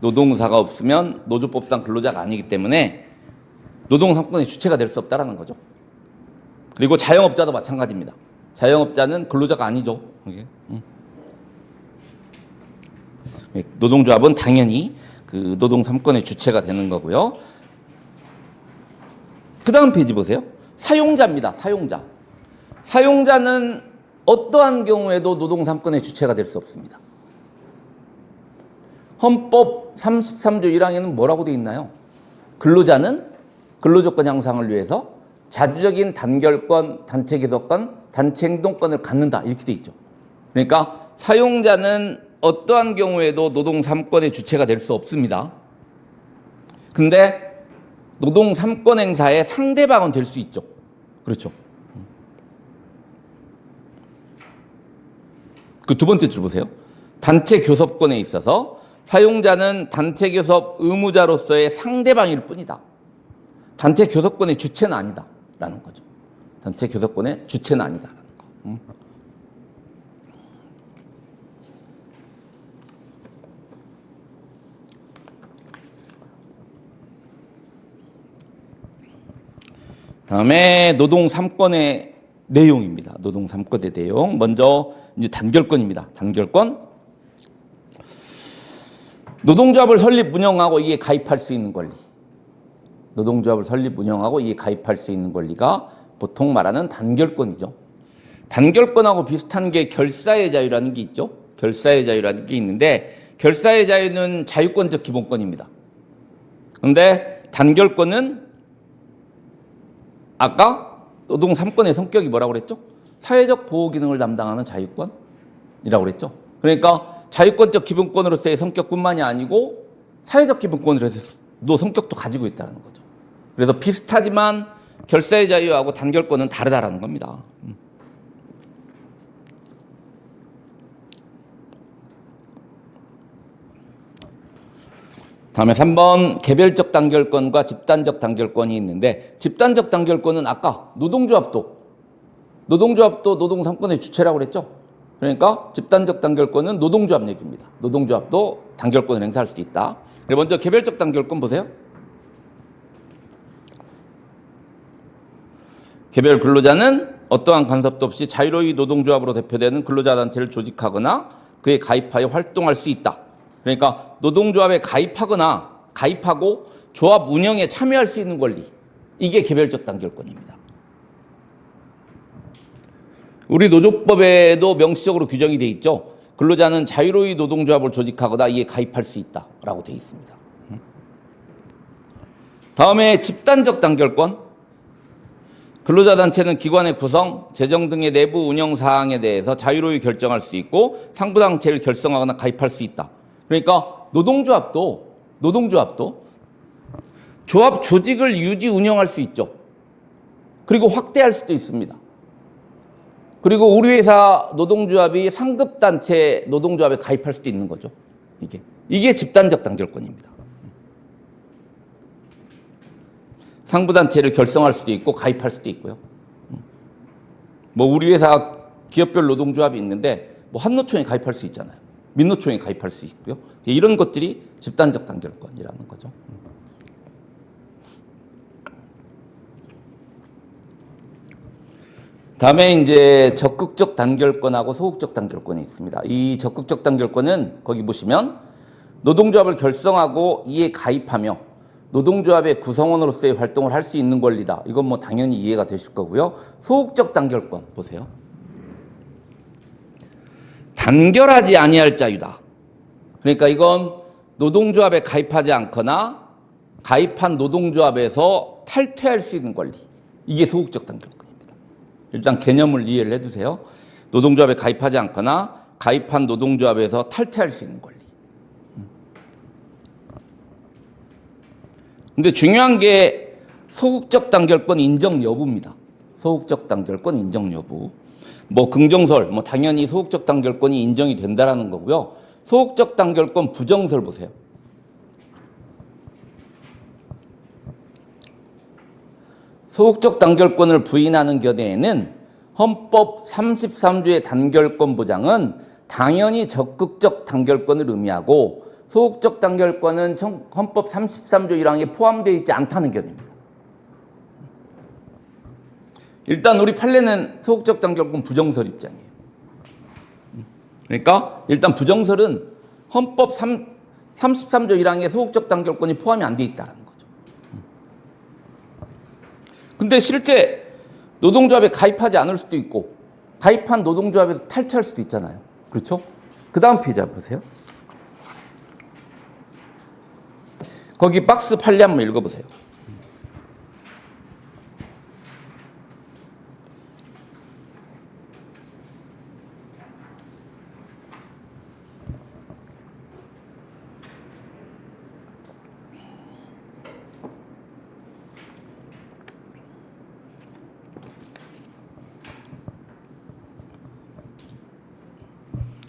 노동사가 없으면 노조법상 근로자가 아니기 때문에 노동 3권의 주체가 될 수 없다는 거죠. 그리고 자영업자도 마찬가지입니다. 자영업자는 근로자가 아니죠. 이게. 노동조합은 당연히 그 노동 3권의 주체가 되는 거고요. 그 다음 페이지 보세요. 사용자입니다. 사용자. 사용자는 어떠한 경우에도 노동 3권의 주체가 될 수 없습니다. 헌법 33조 1항에는 뭐라고 되어 있나요? 근로자는 근로조건 향상을 위해서 자주적인 단결권, 단체 개섭권, 단체 행동권을 갖는다. 이렇게 되어 있죠. 그러니까 사용자는 어떠한 경우에도 노동 3권의 주체가 될 수 없습니다. 근데 노동 3권 행사의 상대방은 될 수 있죠. 그렇죠. 그 두 번째 줄 보세요. 단체 교섭권에 있어서 사용자는 단체 교섭 의무자로서의 상대방일 뿐이다. 단체 교섭권의 주체는 아니다라는 거죠. 단체 교섭권의 주체는 아니다라는 거. 다음에 노동 3권의 내용입니다. 노동 3권의 내용. 먼저 이제 단결권입니다. 단결권. 노동조합을 설립, 운영하고 이에 가입할 수 있는 권리. 노동조합을 설립, 운영하고 이에 가입할 수 있는 권리가 보통 말하는 단결권이죠. 단결권하고 비슷한 게 결사의 자유라는 게 있죠. 결사의 자유라는 게 있는데 결사의 자유는 자유권적 기본권입니다. 그런데 단결권은 아까 노동 3권의 성격이 뭐라고 그랬죠? 사회적 보호 기능을 담당하는 자유권이라고 그랬죠. 그러니까 자유권적 기본권으로서의 성격뿐만이 아니고 사회적 기본권으로서도 성격도 가지고 있다는 거죠. 그래서 비슷하지만 결사의 자유하고 단결권은 다르다라는 겁니다. 다음에 3번 개별적 단결권과 집단적 단결권이 있는데 집단적 단결권은 아까 노동조합도 노동 3권의 주체라고 그랬죠. 그러니까 집단적 단결권은 노동조합 얘기입니다. 노동조합도 단결권을 행사할 수 있다. 먼저 개별적 단결권 보세요. 개별 근로자는 어떠한 간섭도 없이 자유로이 노동조합으로 대표되는 근로자단체를 조직하거나 그에 가입하여 활동할 수 있다. 그러니까 노동조합에 가입하고 조합 운영에 참여할 수 있는 권리. 이게 개별적 단결권입니다. 우리 노조법에도 명시적으로 규정이 되어 있죠. 근로자는 자유로이 노동조합을 조직하거나 이에 가입할 수 있다라고 되어 있습니다. 다음에 집단적 단결권. 근로자단체는 기관의 구성, 재정 등의 내부 운영 사항에 대해서 자유로이 결정할 수 있고 상부단체를 결성하거나 가입할 수 있다. 그러니까 노동조합도 조합 조직을 유지 운영할 수 있죠. 그리고 확대할 수도 있습니다. 그리고 우리 회사 노동조합이 상급단체 노동조합에 가입할 수도 있는 거죠. 이게. 이게 집단적 단결권입니다. 상부단체를 결성할 수도 있고 가입할 수도 있고요. 뭐 우리 회사 기업별 노동조합이 있는데 뭐 한노총에 가입할 수 있잖아요. 민노총에 가입할 수 있고요. 이런 것들이 집단적 단결권이라는 거죠. 다음에 이제 적극적 단결권하고 소극적 단결권이 있습니다. 이 적극적 단결권은 거기 보시면 노동조합을 결성하고 이에 가입하며 노동조합의 구성원으로서의 활동을 할 수 있는 권리다. 이건 뭐 당연히 이해가 되실 거고요. 소극적 단결권 보세요. 단결하지 아니할 자유다. 그러니까 이건 노동조합에 가입하지 않거나 가입한 노동조합에서 탈퇴할 수 있는 권리. 이게 소극적 단결권입니다. 일단 개념을 이해를 해두세요. 노동조합에 가입하지 않거나 가입한 노동조합에서 탈퇴할 수 있는 권리. 근데 중요한 게 소극적 단결권 인정 여부입니다. 소극적 단결권 인정 여부. 뭐 긍정설, 뭐 당연히 소극적 단결권이 인정이 된다라는 거고요. 소극적 단결권 부정설 보세요. 소극적 단결권을 부인하는 견해에는 헌법 33조의 단결권 보장은 당연히 적극적 단결권을 의미하고 소극적 단결권은 헌법 33조 1항에 포함되어 있지 않다는 견해입니다. 일단 우리 판례는 소극적 단결권 부정설 입장이에요. 그러니까 일단 부정설은 헌법 33조 1항에 소극적 단결권이 포함이 안 돼 있다는 거죠. 근데 실제 노동조합에 가입하지 않을 수도 있고 가입한 노동조합에서 탈퇴할 수도 있잖아요. 그렇죠? 그 다음 페이지 보세요. 거기 박스 판례 한번 읽어보세요.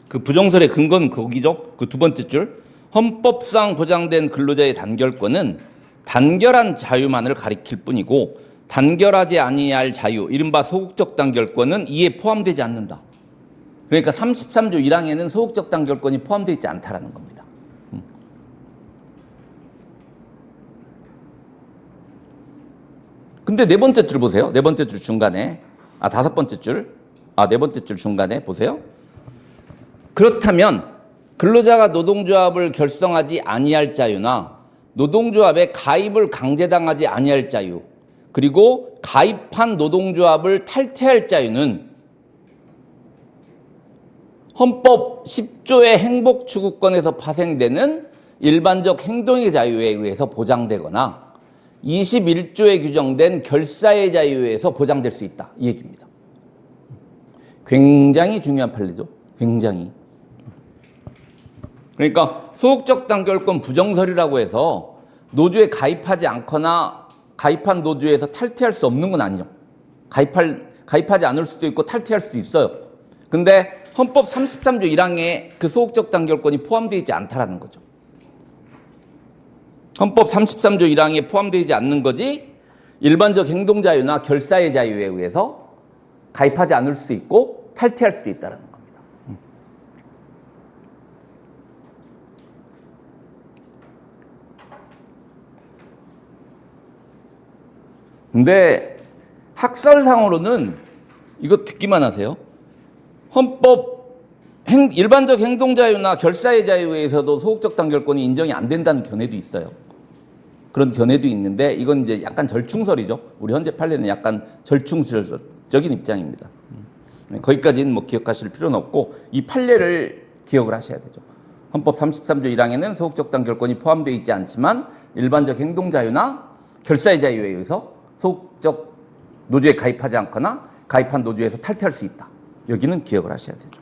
그 부정설의 근거는 거기죠. 그 두 번째 줄. 헌법상 보장된 근로자의 단결권은 단결한 자유만을 가리킬 뿐이고 단결하지 아니할 자유, 이른바 소극적 단결권은 이에 포함되지 않는다. 그러니까 33조 1항에는 소극적 단결권이 포함되어 있지 않다라는 겁니다. 근데 네 번째 줄 보세요. 네 번째 줄 중간에. 다섯 번째 줄. 네 번째 줄 중간에 보세요. 그렇다면 근로자가 노동조합을 결성하지 아니할 자유나 노동조합에 가입을 강제당하지 아니할 자유, 그리고 가입한 노동조합을 탈퇴할 자유는 헌법 10조의 행복추구권에서 파생되는 일반적 행동의 자유에 의해서 보장되거나 21조에 규정된 결사의 자유에 의해서 보장될 수 있다. 이 얘기입니다. 굉장히 중요한 판례죠. 굉장히. 그러니까 소극적 단결권 부정설이라고 해서 노조에 가입하지 않거나 가입한 노조에서 탈퇴할 수 없는 건 아니죠. 가입하지 않을 수도 있고 탈퇴할 수도 있어요. 근데 헌법 33조 1항에 그 소극적 단결권이 포함되어 있지 않다라는 거죠. 헌법 33조 1항에 포함되지 않는 거지 일반적 행동 자유나 결사의 자유에 의해서 가입하지 않을 수 있고 탈퇴할 수도 있다는 겁니다. 근데 학설상으로는 이거 듣기만 하세요. 헌법 일반적 행동 자유나 결사의 자유에 의해서도 소극적 단결권이 인정이 안 된다는 견해도 있어요. 그런 견해도 있는데 이건 이제 약간 절충설이죠. 우리 현재 판례는 약간 절충설적인 입장입니다. 거기까지는 뭐 기억하실 필요는 없고 이 판례를 기억을 하셔야 되죠. 헌법 33조 1항에는 소극적 단결권이 포함되어 있지 않지만 일반적 행동 자유나 결사의 자유에 의해서 소극적 노조에 가입하지 않거나 가입한 노조에서 탈퇴할 수 있다. 여기는 기억을 하셔야 되죠.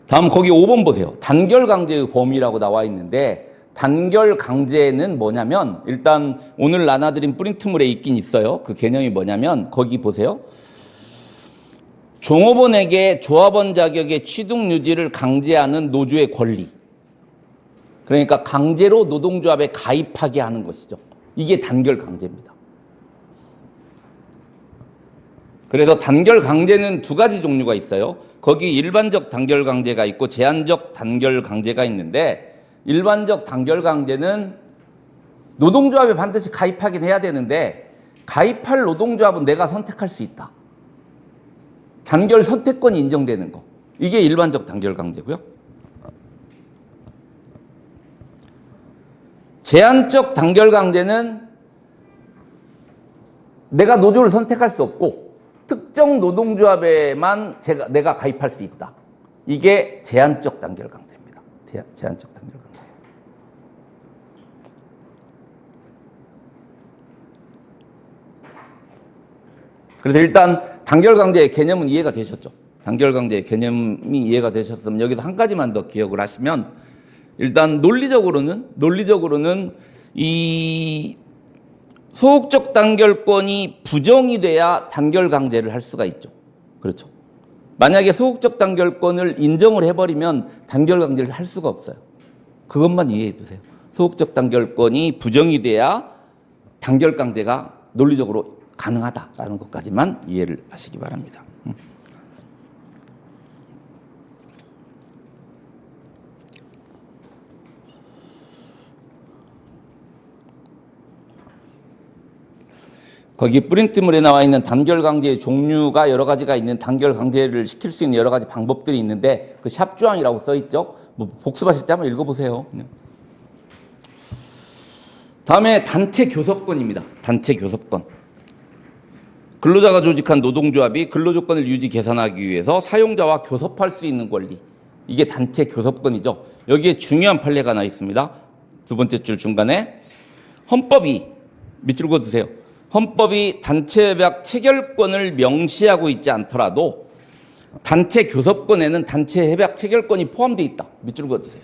다음 거기 5번 보세요. 단결 강제의 범위라고 나와 있는데 단결 강제는 뭐냐면 일단 오늘 나눠드린 프린트물에 있긴 있어요. 그 개념이 뭐냐면 거기 보세요. 종업원에게 조합원 자격의 취득 유지를 강제하는 노조의 권리. 그러니까 강제로 노동조합에 가입하게 하는 것이죠. 이게 단결 강제입니다. 그래서 단결 강제는 두 가지 종류가 있어요. 거기 일반적 단결 강제가 있고 제한적 단결 강제가 있는데 일반적 단결 강제는 노동조합에 반드시 가입하긴 해야 되는데 가입할 노동조합은 내가 선택할 수 있다. 단결 선택권이 인정되는 거. 이게 일반적 단결 강제고요. 제한적 단결 강제는 내가 노조를 선택할 수 없고 특정 노동조합에만 내가 가입할 수 있다. 이게 제한적 단결 강제입니다. 제한적 단결 강제. 그래서 일단 단결 강제의 개념은 이해가 되셨죠? 단결 강제의 개념이 이해가 되셨으면 여기서 한 가지만 더 기억을 하시면 일단 논리적으로는 이 소극적 단결권이 부정이 돼야 단결 강제를 할 수가 있죠. 그렇죠. 만약에 소극적 단결권을 인정을 해버리면 단결 강제를 할 수가 없어요. 그것만 이해해 두세요. 소극적 단결권이 부정이 돼야 단결 강제가 논리적으로 가능하다라는 것까지만 이해를 하시기 바랍니다. 거기 프린트물에 나와 있는 단결 강제의 종류가 여러 가지가 있는 단결 강제를 시킬 수 있는 여러 가지 방법들이 있는데 그 샵 조항이라고 써 있죠. 뭐 복습하실 때 한번 읽어보세요. 다음에 단체 교섭권입니다. 단체 교섭권. 근로자가 조직한 노동조합이 근로조건을 유지 개선하기 위해서 사용자와 교섭할 수 있는 권리. 이게 단체 교섭권이죠. 여기에 중요한 판례가 나와 있습니다. 두 번째 줄 중간에 헌법이 밑줄 그어두세요. 헌법이 단체 협약 체결권을 명시하고 있지 않더라도 단체 교섭권에는 단체 협약 체결권이 포함되어 있다. 밑줄 그어두세요.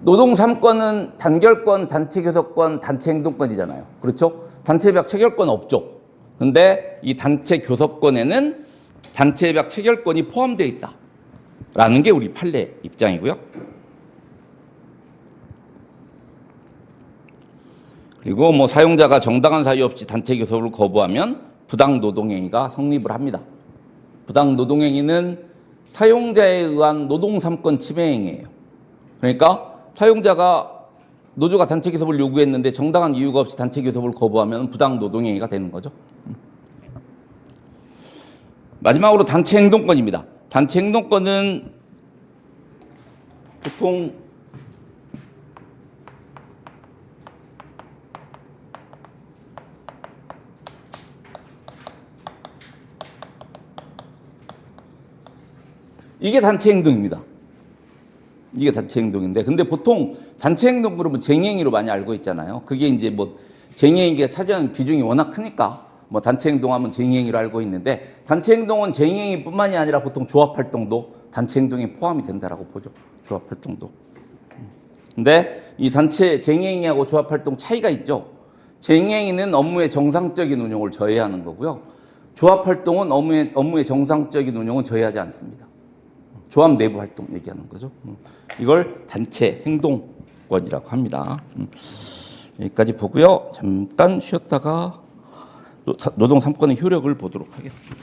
노동 3권은 단결권, 단체 교섭권, 단체 행동권이잖아요. 그렇죠? 단체 협약 체결권 없죠. 근데 이 단체 교섭권에는 단체 협약 체결권이 포함되어 있다. 라는 게 우리 판례 입장이고요. 그리고 뭐 사용자가 정당한 사유 없이 단체 교섭을 거부하면 부당 노동행위가 성립을 합니다. 부당 노동행위는 사용자에 의한 노동 3권 침해 행위예요. 그러니까 사용자가 노조가 단체 교섭을 요구했는데 정당한 이유가 없이 단체 교섭을 거부하면 부당 노동행위가 되는 거죠. 마지막으로 단체 행동권입니다. 단체 행동권은 보통 이게 단체 행동입니다. 이게 단체 행동인데, 근데 보통 단체 행동 그러면 쟁행위로 많이 알고 있잖아요. 그게 이제 뭐 쟁행위가 차지하는 비중이 워낙 크니까 뭐 단체 행동하면 쟁행위로 알고 있는데, 단체 행동은 쟁행위뿐만이 아니라 보통 조합 활동도 단체 행동에 포함이 된다라고 보죠. 조합 활동도. 근데 이 단체 쟁행위하고 조합 활동 차이가 있죠. 쟁행위는 업무의 정상적인 운용을 저해하는 거고요. 조합 활동은 업무의 정상적인 운용은 저해하지 않습니다. 조합 내부 활동 얘기하는 거죠. 이걸 단체 행동권이라고 합니다. 여기까지 보고요. 잠깐 쉬었다가 노동 3권의 효력을 보도록 하겠습니다.